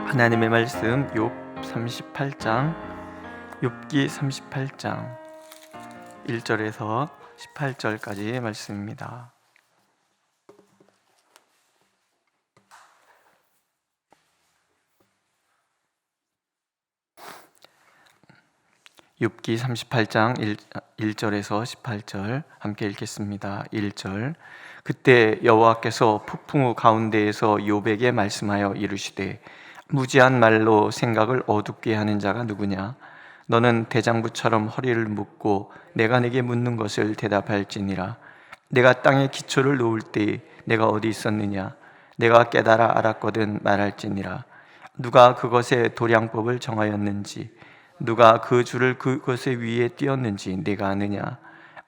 하나님의 말씀 욥 38장 욥기 38장 1절에서 18절까지의 말씀입니다. 욥기 38장 1절에서 18절 함께 읽겠습니다. 1절. 그때 여호와께서 폭풍우 가운데에서 욥에게 말씀하여 이르시되 무지한 말로 생각을 어둡게 하는 자가 누구냐? 너는 대장부처럼 허리를 묶고 내가 네게 묻는 것을 대답할지니라. 내가 땅에 기초를 놓을 때 내가 어디 있었느냐? 내가 깨달아 알았거든 말할지니라. 누가 그것의 도량법을 정하였는지, 누가 그 줄을 그것의 위에 띄었는지 내가 아느냐?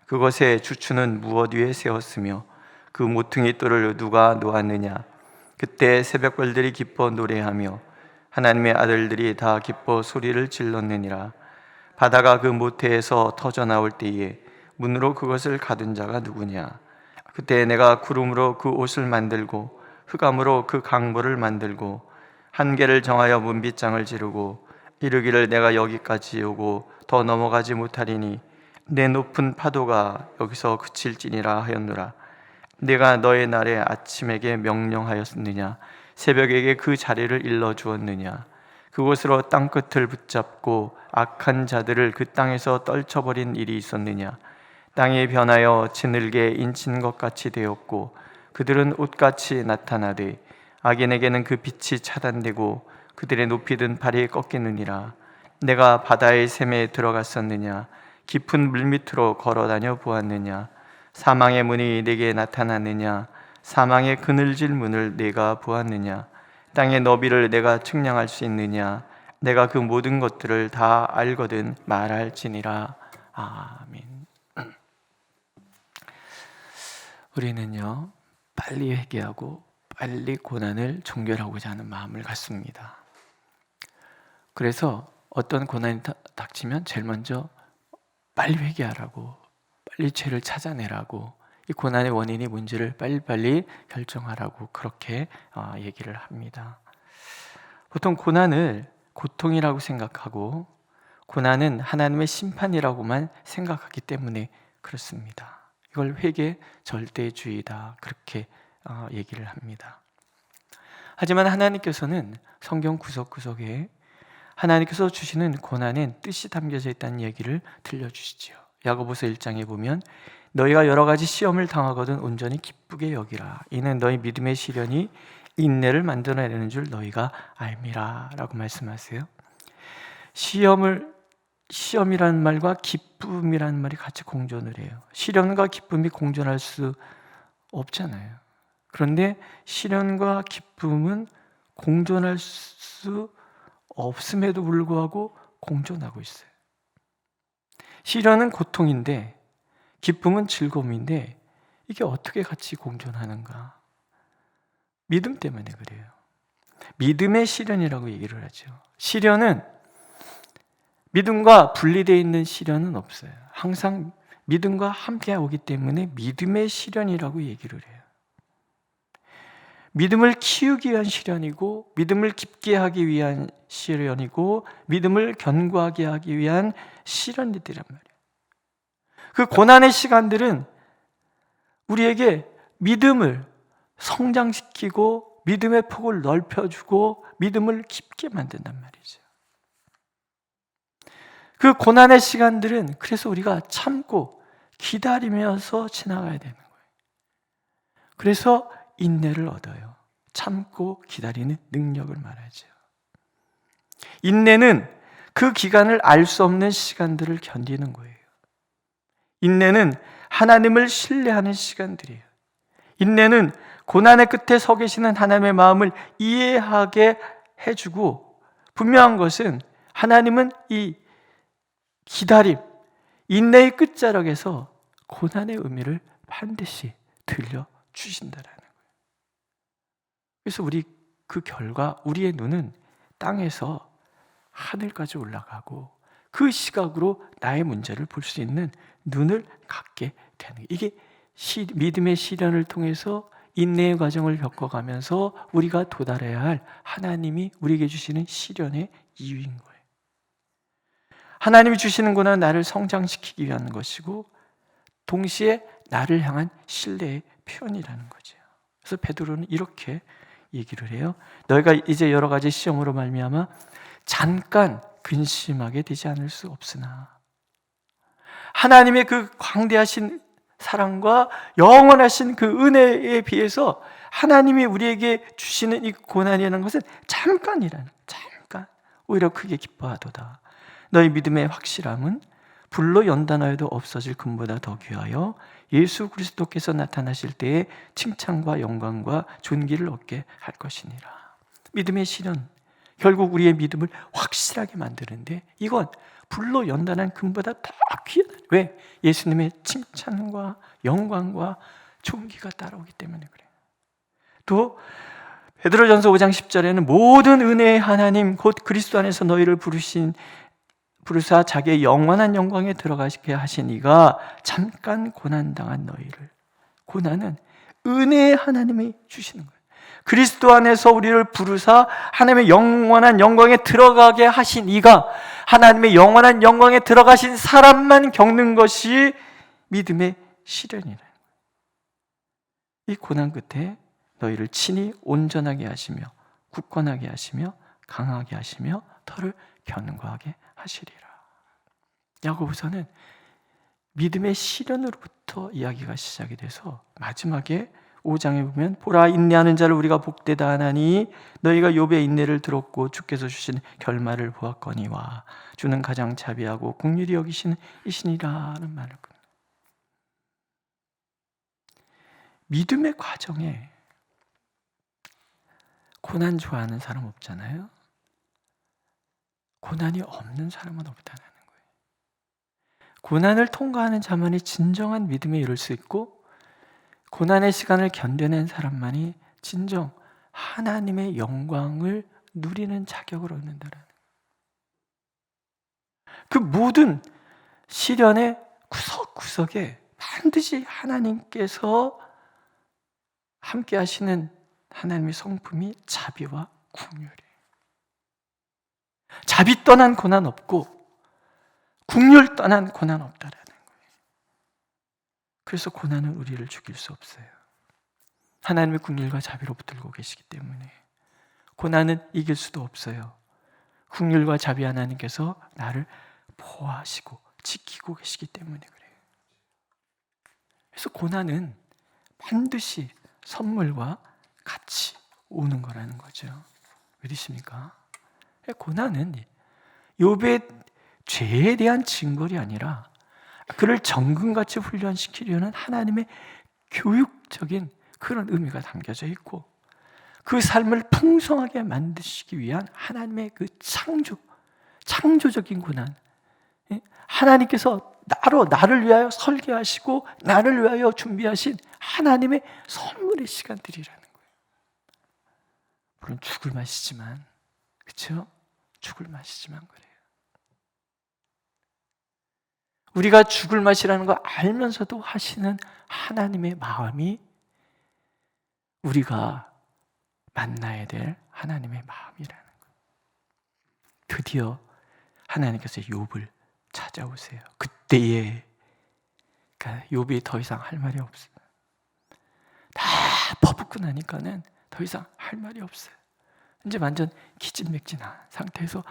그것의 주추는 무엇 위에 세웠으며 그 모퉁이 돌을 누가 놓았느냐? 그때 새벽별들이 기뻐 노래하며 하나님의 아들들이 다 기뻐 소리를 질렀느니라. 바다가 그 모태에서 터져 나올 때에 문으로 그것을 가둔 자가 누구냐? 그때 내가 구름으로 그 옷을 만들고 흑암으로 그 강보를 만들고 한계를 정하여 문빗장을 지르고 이르기를 내가 여기까지 오고 더 넘어가지 못하리니 내 높은 파도가 여기서 그칠지니라 하였노라. 내가 너의 날에 아침에게 명령하였느냐? 새벽에게 그 자리를 일러주었느냐? 그곳으로 땅끝을 붙잡고 악한 자들을 그 땅에서 떨쳐버린 일이 있었느냐? 땅이 변하여 지늘게 인친 것 같이 되었고 그들은 옷같이 나타나되 악인에게는 그 빛이 차단되고 그들의 높이 든 발이 꺾이느니라. 내가 바다의 샘에 들어갔었느냐? 깊은 물밑으로 걸어다녀 보았느냐? 사망의 문이 내게 나타났느냐? 사망의 그늘질 문을 내가 보았느냐? 땅의 너비를 내가 측량할 수 있느냐? 내가 그 모든 것들을 다 알거든 말할지니라. 아멘. 우리는요, 빨리 회개하고 빨리 고난을 종결하고자 하는 마음을 갖습니다. 그래서 어떤 고난이 닥치면 제일 먼저 빨리 회개하라고, 빨리 죄를 찾아내라고, 이 고난의 원인이 뭔지를 빨리빨리 결정하라고 그렇게 얘기를 합니다. 보통 고난을 고통이라고 생각하고 고난은 하나님의 심판이라고만 생각하기 때문에 그렇습니다. 이걸 회개 절대주의다 그렇게 얘기를 합니다. 하지만 하나님께서는 성경 구석구석에 하나님께서 주시는 고난엔 뜻이 담겨져 있다는 얘기를 들려주시지요. 야고보서 1장에 보면 너희가 여러 가지 시험을 당하거든 온전히 기쁘게 여기라. 이는 너희 믿음의 시련이 인내를 만들어내는 줄 너희가 알미라 라고 말씀하세요. 시험이라는 말과 기쁨이라는 말이 같이 공존을 해요. 시련과 기쁨이 공존할 수 없잖아요. 그런데 시련과 기쁨은 공존할 수 없음에도 불구하고 공존하고 있어요. 시련은 고통인데 기쁨은 즐거움인데 이게 어떻게 같이 공존하는가? 믿음 때문에 그래요. 믿음의 시련이라고 얘기를 하죠. 시련은 믿음과 분리되어 있는 시련은 없어요. 항상 믿음과 함께 오기 때문에 믿음의 시련이라고 얘기를 해요. 믿음을 키우기 위한 시련이고 믿음을 깊게 하기 위한 시련이고 믿음을 견고하게 하기 위한 시련이란 말이에요. 그 고난의 시간들은 우리에게 믿음을 성장시키고 믿음의 폭을 넓혀주고 믿음을 깊게 만든단 말이죠. 그 고난의 시간들은 그래서 우리가 참고 기다리면서 지나가야 되는 거예요. 그래서 인내를 얻어요. 참고 기다리는 능력을 말하죠. 인내는 그 기간을 알 수 없는 시간들을 견디는 거예요. 인내는 하나님을 신뢰하는 시간들이에요. 인내는 고난의 끝에 서 계시는 하나님의 마음을 이해하게 해주고 분명한 것은 하나님은 이 기다림, 인내의 끝자락에서 고난의 의미를 반드시 들려주신다라는 거예요. 그래서 우리 그 결과 우리의 눈은 땅에서 하늘까지 올라가고 그 시각으로 나의 문제를 볼 수 있는 눈을 갖게 되는 거예요. 이게 믿음의 시련을 통해서 인내의 과정을 겪어가면서 우리가 도달해야 할 하나님이 우리에게 주시는 시련의 이유인 거예요. 하나님이 주시는 고난은 나를 성장시키기 위한 것이고 동시에 나를 향한 신뢰의 표현이라는 거죠. 그래서 베드로는 이렇게 얘기를 해요. 너희가 이제 여러 가지 시험으로 말미암아 잠깐 근심하게 되지 않을 수 없으나 하나님의 그 광대하신 사랑과 영원하신 그 은혜에 비해서 하나님이 우리에게 주시는 이 고난이라는 것은 잠깐 오히려 크게 기뻐하도다. 너희 믿음의 확실함은 불로 연단하여도 없어질 금보다 더 귀하여 예수 그리스도께서 나타나실 때에 칭찬과 영광과 존귀를 얻게 할 것이니라. 믿음의 시련, 결국 우리의 믿음을 확실하게 만드는데 이건 불로 연단한 금보다 더 귀하다. 왜? 예수님의 칭찬과 영광과 존귀가 따라오기 때문에 그래요. 또 베드로전서 5장 10절에는 모든 은혜의 하나님 곧 그리스도 안에서 너희를 부르사 자기의 영원한 영광에 들어가게 하신 이가 잠깐 고난당한 너희를, 고난은 은혜의 하나님이 주시는 거예요. 그리스도 안에서 우리를 부르사 하나님의 영원한 영광에 들어가게 하신 이가, 하나님의 영원한 영광에 들어가신 사람만 겪는 것이 믿음의 시련이라는 거예요. 이 고난 끝에 너희를 친히 온전하게 하시며 굳건하게 하시며 강하게 하시며 터를 견고하게 하시리라. 야고보서는 믿음의 시련으로부터 이야기가 시작이 돼서 마지막에 5장에 보면 보라 인내하는 자를 우리가 복되다 하나니 너희가 욥의 인내를 들었고 주께서 주신 결말을 보았거니와 주는 가장 자비하고 긍휼히 여기시는 이시니라는 말을 끊어요. 믿음의 과정에 고난 좋아하는 사람 없잖아요. 고난이 없는 사람은 없다는 거예요. 고난을 통과하는 자만이 진정한 믿음에 이룰 수 있고 고난의 시간을 견뎌낸 사람만이 진정 하나님의 영광을 누리는 자격을 얻는다라는 그 모든 시련의 구석구석에 반드시 하나님께서 함께 하시는 하나님의 성품이 자비와 긍휼이에요. 자비 떠난 고난 없고 긍휼 떠난 고난 없다라는 거예요. 그래서 고난은 우리를 죽일 수 없어요. 하나님의 긍휼과 자비로 붙들고 계시기 때문에 고난은 이길 수도 없어요. 긍휼과 자비 하나님께서 나를 보호하시고 지키고 계시기 때문에 그래요. 그래서 고난은 반드시 선물과 같이 오는 거라는 거죠. 믿으십니까? 고난은 욥의 죄에 대한 징벌이 아니라 그를 정금같이 훈련시키려는 하나님의 교육적인 그런 의미가 담겨져 있고 그 삶을 풍성하게 만드시기 위한 하나님의 그 창조적인 고난, 하나님께서 나를 위하여 설계하시고 나를 위하여 준비하신 하나님의 선물의 시간들이라는 거예요. 물론 죽을 맛이지만, 그렇죠? 죽을 맛이지만 그래요. 우리가 죽을 맛이라는 걸 알면서도 하시는 하나님의 마음이 우리가 만나야 될 하나님의 마음이라는 거예요. 드디어 하나님께서 욥을 찾아오세요. 그때에 그러니까 욥이 더 이상 할 말이 없어요. 다 퍼붓고 나니까는 더 이상 할 말이 없어요. 이제 완전 기진맥진한 상태에서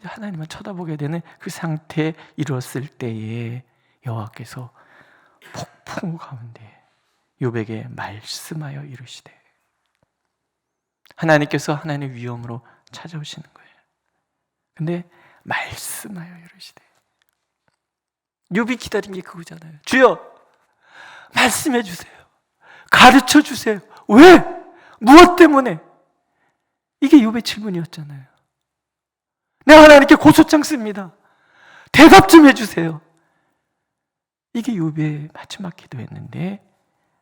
하나님만 쳐다보게 되는 그 상태에 이뤘을 때에 여호와께서 폭풍 가운데 욥에게 말씀하여 이르시되, 하나님께서 하나님의 위엄으로 찾아오시는 거예요. 근데 말씀하여 이르시되, 욥이 기다린 게 그거잖아요. 주여 말씀해 주세요. 가르쳐 주세요. 왜? 무엇 때문에? 이게 욥의 질문이었잖아요. 내가 하나님께 고소장 씁니다. 대답 좀 해주세요. 이게 욥의 마지막 기도였는데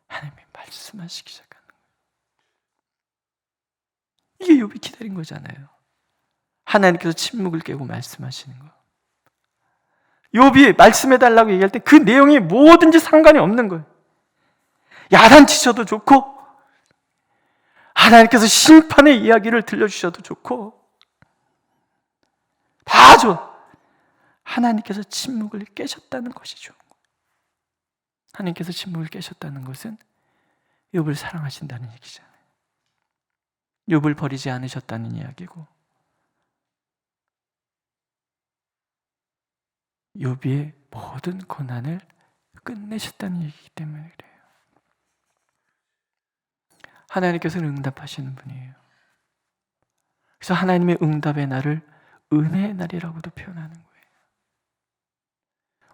하나님이 말씀하시기 시작하는 거예요. 이게 욥이 기다린 거잖아요. 하나님께서 침묵을 깨고 말씀하시는 거. 욥이 말씀해달라고 얘기할 때 그 내용이 뭐든지 상관이 없는 거예요. 야단치셔도 좋고, 하나님께서 심판의 이야기를 들려주셔도 좋고, 다 좋아. 하나님께서 침묵을 깨셨다는 것이 좋은 거예요. 하나님께서 침묵을 깨셨다는 것은 욥을 사랑하신다는 얘기잖아요. 욥을 버리지 않으셨다는 이야기고, 욥의 모든 고난을 끝내셨다는 얘기이기 때문에 그래요. 하나님께서는 응답하시는 분이에요. 그래서 하나님의 응답의 날을 은혜의 날이라고도 표현하는 거예요.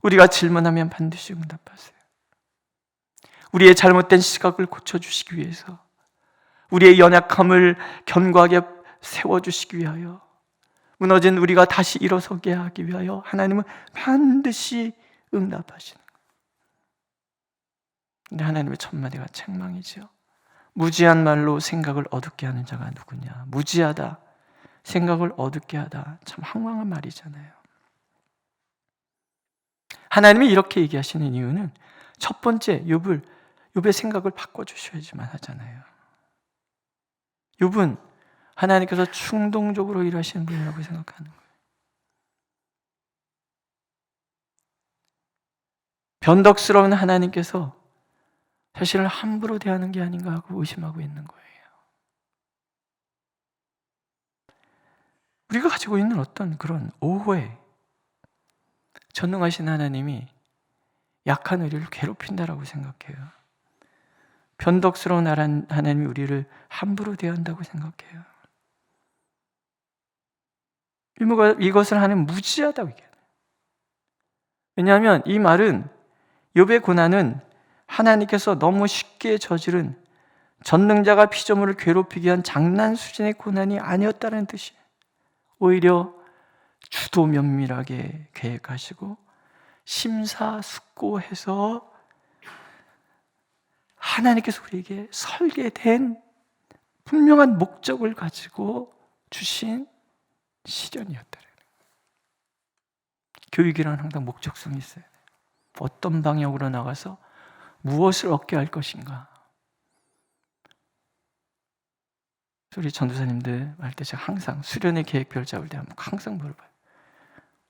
우리가 질문하면 반드시 응답하세요. 우리의 잘못된 시각을 고쳐주시기 위해서, 우리의 연약함을 견고하게 세워주시기 위하여, 무너진 우리가 다시 일어서게 하기 위하여 하나님은 반드시 응답하시는 거예요. 근데 하나님의 첫 마디가 책망이죠. 무지한 말로 생각을 어둡게 하는 자가 누구냐. 무지하다, 생각을 어둡게 하다, 참 황당한 말이잖아요. 하나님이 이렇게 얘기하시는 이유는 첫 번째, 욥의 생각을 바꿔주셔야지만 하잖아요. 욥은 하나님께서 충동적으로 일하시는 분이라고 생각하는 거예요. 변덕스러운 하나님께서 자신을 함부로 대하는 게 아닌가 하고 의심하고 있는 거예요. 우리가 가지고 있는 어떤 그런 오해, 전능하신 하나님이 약한 우리를 괴롭힌다라고 생각해요. 변덕스러운 하나님이 우리를 함부로 대한다고 생각해요. 이것을 하는 무지하다고 얘기해요. 왜냐하면 이 말은, 욥의 고난은 하나님께서 너무 쉽게 저지른 전능자가 피조물을 괴롭히기 위한 장난 수준의 고난이 아니었다는 뜻이에요. 오히려 주도 면밀하게 계획하시고 심사숙고해서 하나님께서 우리에게 설계된 분명한 목적을 가지고 주신 시련이었다. 교육이란 항상 목적성이 있어요. 어떤 방향으로 나가서 무엇을 얻게 할 것인가. 우리 전도사님들 할 때 제가 항상 수련의 계획표를 잡을 때 항상 물어봐요.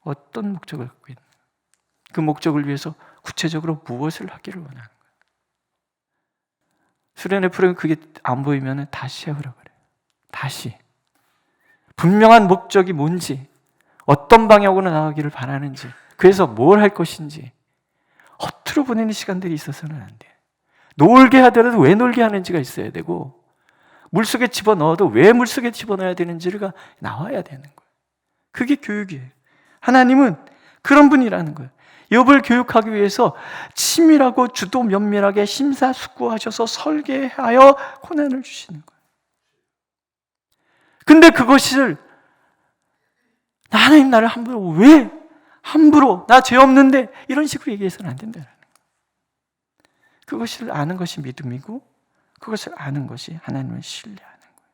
어떤 목적을 갖고 있는, 그 목적을 위해서 구체적으로 무엇을 하기를 원하는 거예요. 수련의 프로그램 그게 안 보이면 다시 해보라 그래요. 다시 분명한 목적이 뭔지, 어떤 방향으로 나가기를 바라는지, 그래서 뭘 할 것인지, 허투루 보내는 시간들이 있어서는 안 돼요. 놀게 하더라도 왜 놀게 하는지가 있어야 되고, 물속에 집어넣어도 왜 물속에 집어넣어야 되는지가 나와야 되는 거예요. 그게 교육이에요. 하나님은 그런 분이라는 거예요. 욥을 교육하기 위해서 치밀하고 주도 면밀하게 심사숙고하셔서 설계하여 고난을 주시는 거예요. 근데 그것을 하나님 나를 함부로, 왜 함부로, 나 죄 없는데, 이런 식으로 얘기해서는 안 된다는 거예요. 그것을 아는 것이 믿음이고, 그것을 아는 것이 하나님을 신뢰하는 거예요.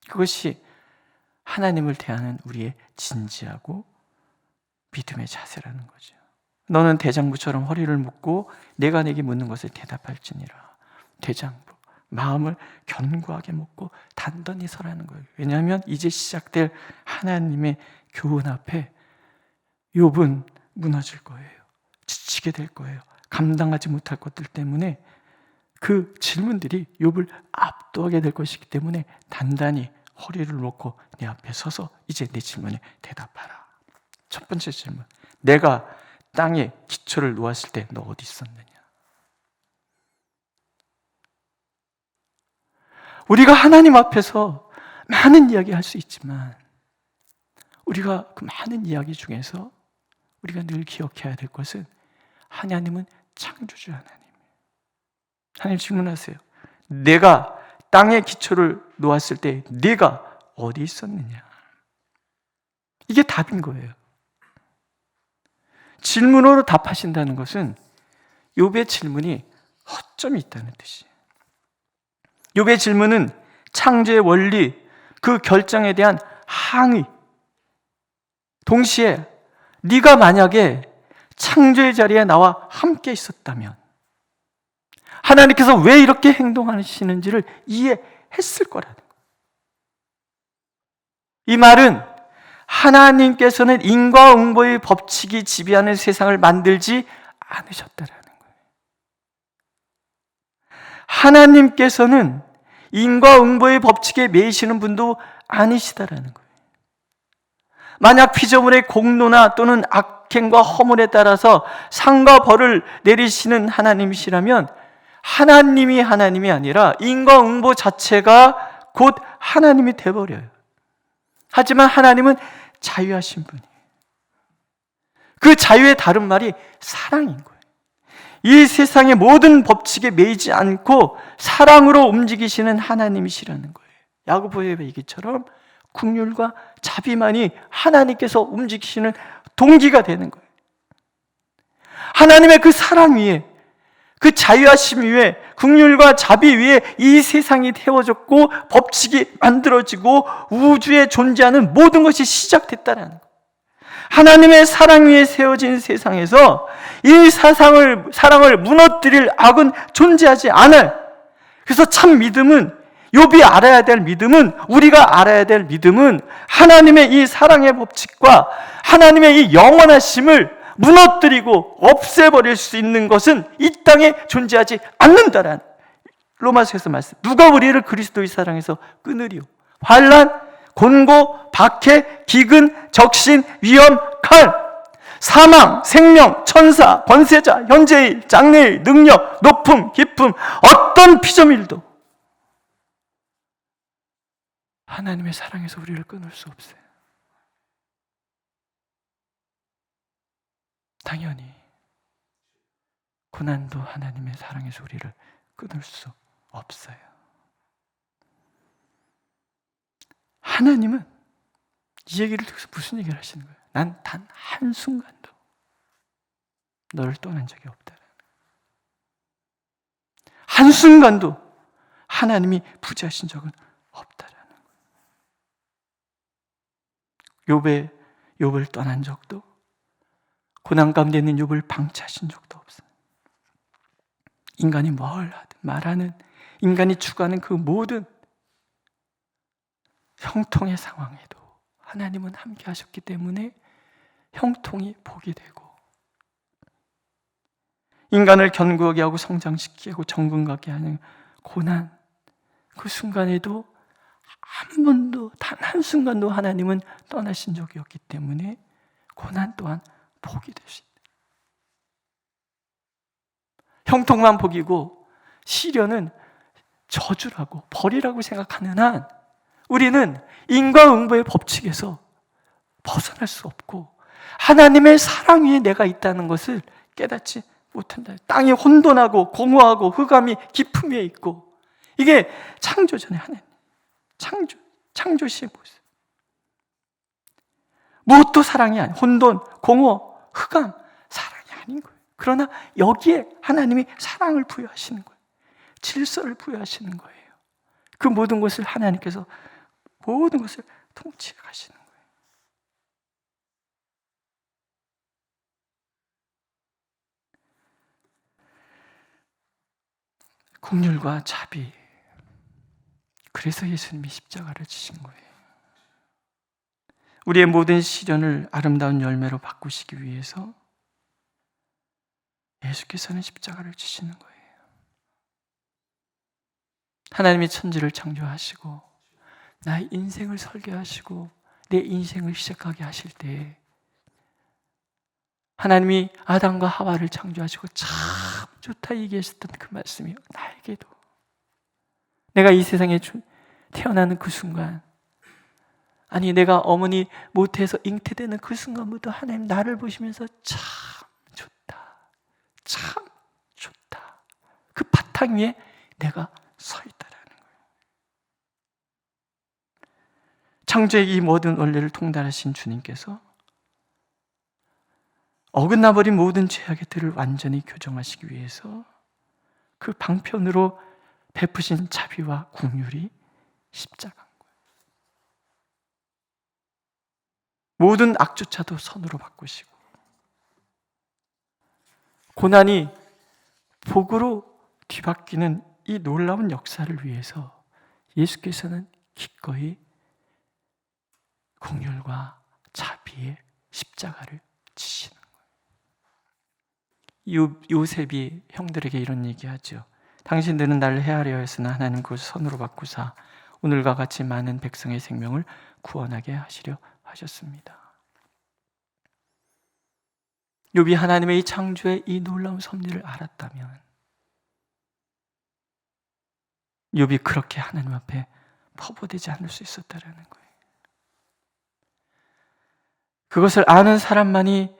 그것이 하나님을 대하는 우리의 진지하고 믿음의 자세라는 거죠. 너는 대장부처럼 허리를 묶고 내가 네게 묻는 것을 대답할지니라. 대장부, 마음을 견고하게 먹고 단단히 서라는 거예요. 왜냐하면 이제 시작될 하나님의 교훈 앞에 욥은 무너질 거예요. 지치게 될 거예요. 감당하지 못할 것들 때문에 그 질문들이 욥을 압도하게 될 것이기 때문에 단단히 허리를 놓고 내 앞에 서서 이제 내 질문에 대답하라. 첫 번째 질문, 내가 땅에 기초를 놓았을 때 너 어디 있었느냐? 우리가 하나님 앞에서 많은 이야기 할 수 있지만, 우리가 그 많은 이야기 중에서 우리가 늘 기억해야 될 것은, 하나님은 창조주 하나님이에요. 하나님 질문하세요. 내가 땅에 기초를 놓았을 때 네가 어디 있었느냐? 이게 답인 거예요. 질문으로 답하신다는 것은 욥의 질문이 허점이 있다는 뜻이에요. 욥의 질문은 창조의 원리, 그 결정에 대한 항의. 동시에 네가 만약에 창조의 자리에 나와 함께 있었다면, 하나님께서 왜 이렇게 행동하시는지를 이해했을 거라는 거예요. 이 말은 하나님께서는 인과응보의 법칙이 지배하는 세상을 만들지 않으셨다라는 거예요. 하나님께서는 인과응보의 법칙에 매이시는 분도 아니시다라는 거예요. 만약 피조물의 공로나 또는 악행과 허물에 따라서 상과 벌을 내리시는 하나님이시라면 하나님이 아니라 인과응보 자체가 곧 하나님이 되어버려요. 하지만 하나님은 자유하신 분이에요. 그 자유의 다른 말이 사랑인 거예요. 이 세상의 모든 법칙에 매이지 않고 사랑으로 움직이시는 하나님이시라는 거예요. 야고보의 얘기처럼 긍휼과 자비만이 하나님께서 움직이시는 동기가 되는 거예요. 하나님의 그 사랑 위에, 그 자유하심 위에, 긍휼과 자비 위에 이 세상이 태워졌고 법칙이 만들어지고 우주에 존재하는 모든 것이 시작됐다는 거예요. 하나님의 사랑 위에 세워진 세상에서 이 사랑을 무너뜨릴 악은 존재하지 않아요. 그래서 참 믿음은, 욥이 알아야 될 믿음은, 우리가 알아야 될 믿음은 하나님의 이 사랑의 법칙과 하나님의 이 영원하심을 무너뜨리고 없애버릴 수 있는 것은 이 땅에 존재하지 않는다라는 로마서에서 말씀. 누가 우리를 그리스도의 사랑에서 끊으리요? 환난, 곤고, 박해, 기근, 적신, 위험, 칼, 사망, 생명, 천사, 권세자, 현재일, 장래일, 능력, 높음, 깊음, 어떤 피조물도 하나님의 사랑에서 우리를 끊을 수 없어요. 당연히 고난도 하나님의 사랑에서 우리를 끊을 수 없어요. 하나님은 이 얘기를 듣고서 무슨 얘기를 하시는 거예요? 난 단 한순간도 너를 떠난 적이 없다. 한순간도 하나님이 부재하신 적은 없다라는 거예요. 욥을 떠난 적도, 고난 가운데 있는 욥을 방치하신 적도 없어요. 인간이 뭘 하든 말하는, 인간이 추구하는 그 모든 형통의 상황에도 하나님은 함께 하셨기 때문에 형통이 복이 되고, 인간을 견고하게 하고 성장시키고 정근하게 하는 고난, 그 순간에도 한 번도, 단 한순간도 하나님은 떠나신 적이 없기 때문에 고난 또한 복이 될 수 있다. 형통만 복이고 시련은 저주라고, 벌이라고 생각하는 한 우리는 인과응보의 법칙에서 벗어날 수 없고 하나님의 사랑 위에 내가 있다는 것을 깨닫지 못한다. 땅이 혼돈하고 공허하고 흑암이 깊음 위에 있고, 이게 창조전의 하나님, 창조시의 모습. 무엇도 사랑이 아닌, 혼돈, 공허, 흑암, 사랑이 아닌 거예요. 그러나 여기에 하나님이 사랑을 부여하시는 거예요. 질서를 부여하시는 거예요. 그 모든 것을 하나님께서 모든 것을 통치해 가시는 거예요. 긍휼과 자비. 그래서 예수님이 십자가를 지신 거예요. 우리의 모든 시련을 아름다운 열매로 바꾸시기 위해서 예수께서는 십자가를 지시는 거예요. 하나님이 천지를 창조하시고 나의 인생을 설계하시고 내 인생을 시작하게 하실 때 하나님이 아담과 하와를 창조하시고 참 좋다 얘기하셨던 그 말씀이 나에게도, 내가 이 세상에 태어나는 그 순간, 아니 내가 어머니 모태에서 잉태되는 그 순간부터 하나님 나를 보시면서 참 좋다, 참 좋다, 그 바탕 위에 내가 서 있다라는 거예요. 창조의 이 모든 원리를 통달하신 주님께서 어긋나버린 모든 죄악의 틀을 완전히 교정하시기 위해서 그 방편으로 베푸신 자비와 긍휼이 십자가인 거예요. 모든 악조차도 선으로 바꾸시고 고난이 복으로 뒤바뀌는 이 놀라운 역사를 위해서 예수께서는 기꺼이 긍휼과 자비의 십자가를 지시는 거예요. 요셉이 형들에게 이런 얘기하죠. 당신들은 나를 해하려 했으나 하나님 그것을 선으로 바꾸사 오늘과 같이 많은 백성의 생명을 구원하게 하시려 하셨습니다. 욥이 하나님의 이 창조의 이 놀라운 섭리를 알았다면 욥이 그렇게 하나님 앞에 퍼부되지 않을 수 있었다라는 거예요. 그것을 아는 사람만이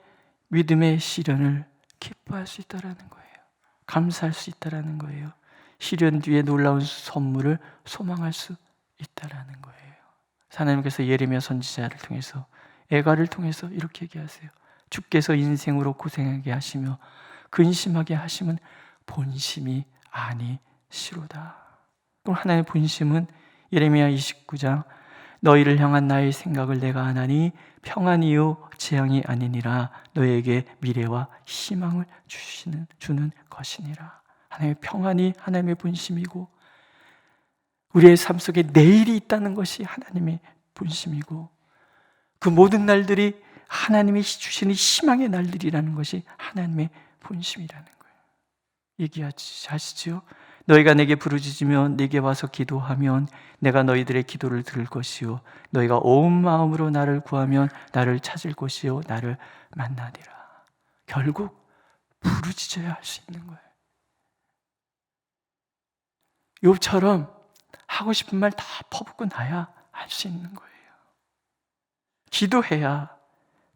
믿음의 시련을 기뻐할 수 있다라는 거예요. 감사할 수 있다라는 거예요. 시련 뒤에 놀라운 선물을 소망할 수 있다라는 거예요. 하나님께서 예레미야 선지자를 통해서 애가를 통해서 이렇게 얘기하세요. 주께서 인생으로 고생하게 하시며 근심하게 하심은 본심이 아니시로다. 또 하나님의 본심은 예레미야 29장 너희를 향한 나의 생각을 내가 아나니 평안이요 재앙이 아니니라 너에게 미래와 희망을 주는 것이니라. 하나님의 평안이 하나님의 본심이고 우리의 삶 속에 내일이 있다는 것이 하나님의 본심이고 그 모든 날들이 하나님이 주시는 희망의 날들이라는 것이 하나님의 본심이라는 거예요. 얘기하시죠. 너희가 내게 부르짖으며 내게 와서 기도하면 내가 너희들의 기도를 들을 것이요 너희가 온 마음으로 나를 구하면 나를 찾을 것이요 나를 만나리라. 결국 부르짖어야 할 수 있는 거예요. 욥처럼 하고 싶은 말 다 퍼붓고 나야 할 수 있는 거예요. 기도해야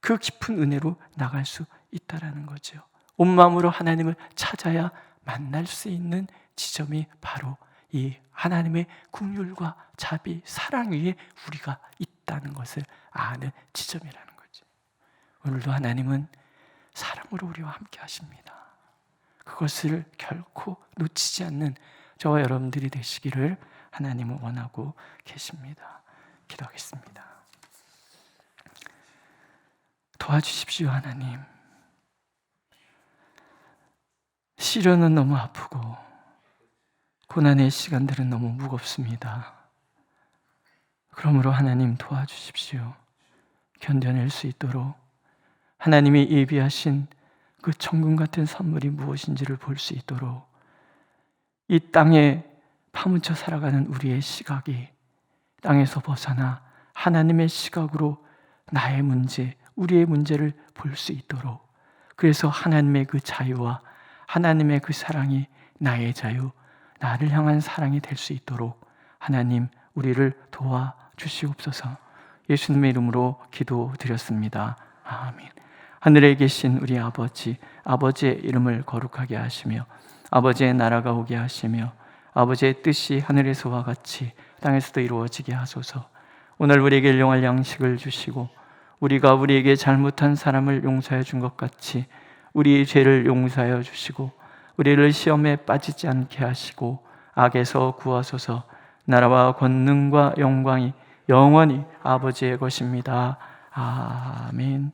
그 깊은 은혜로 나갈 수 있다라는 거죠. 온 마음으로 하나님을 찾아야 만날 수 있는 지점이 바로 이 하나님의 긍휼과 자비, 사랑 위에 우리가 있다는 것을 아는 지점이라는 거죠. 오늘도 하나님은 사랑으로 우리와 함께 하십니다. 그것을 결코 놓치지 않는 저와 여러분들이 되시기를 하나님은 원하고 계십니다. 기도하겠습니다. 도와주십시오, 하나님. 시련은 너무 아프고 고난의 시간들은 너무 무겁습니다. 그러므로 하나님 도와주십시오. 견뎌낼 수 있도록 하나님이 예비하신 그 천국 같은 선물이 무엇인지를 볼 수 있도록 이 땅에 파묻혀 살아가는 우리의 시각이 땅에서 벗어나 하나님의 시각으로 나의 문제, 우리의 문제를 볼 수 있도록 그래서 하나님의 그 자유와 하나님의 그 사랑이 나의 자유, 나를 향한 사랑이 될 수 있도록 하나님 우리를 도와주시옵소서. 예수님의 이름으로 기도드렸습니다. 아멘. 하늘에 계신 우리 아버지, 아버지의 이름을 거룩하게 하시며 아버지의 나라가 오게 하시며 아버지의 뜻이 하늘에서와 같이 땅에서도 이루어지게 하소서. 오늘 우리에게 일용할 양식을 주시고 우리가 우리에게 잘못한 사람을 용서해 준 것 같이 우리의 죄를 용서하여 주시고 우리를 시험에 빠지지 않게 하시고 악에서 구하소서. 나라와 권능과 영광이 영원히 아버지의 것입니다. 아멘.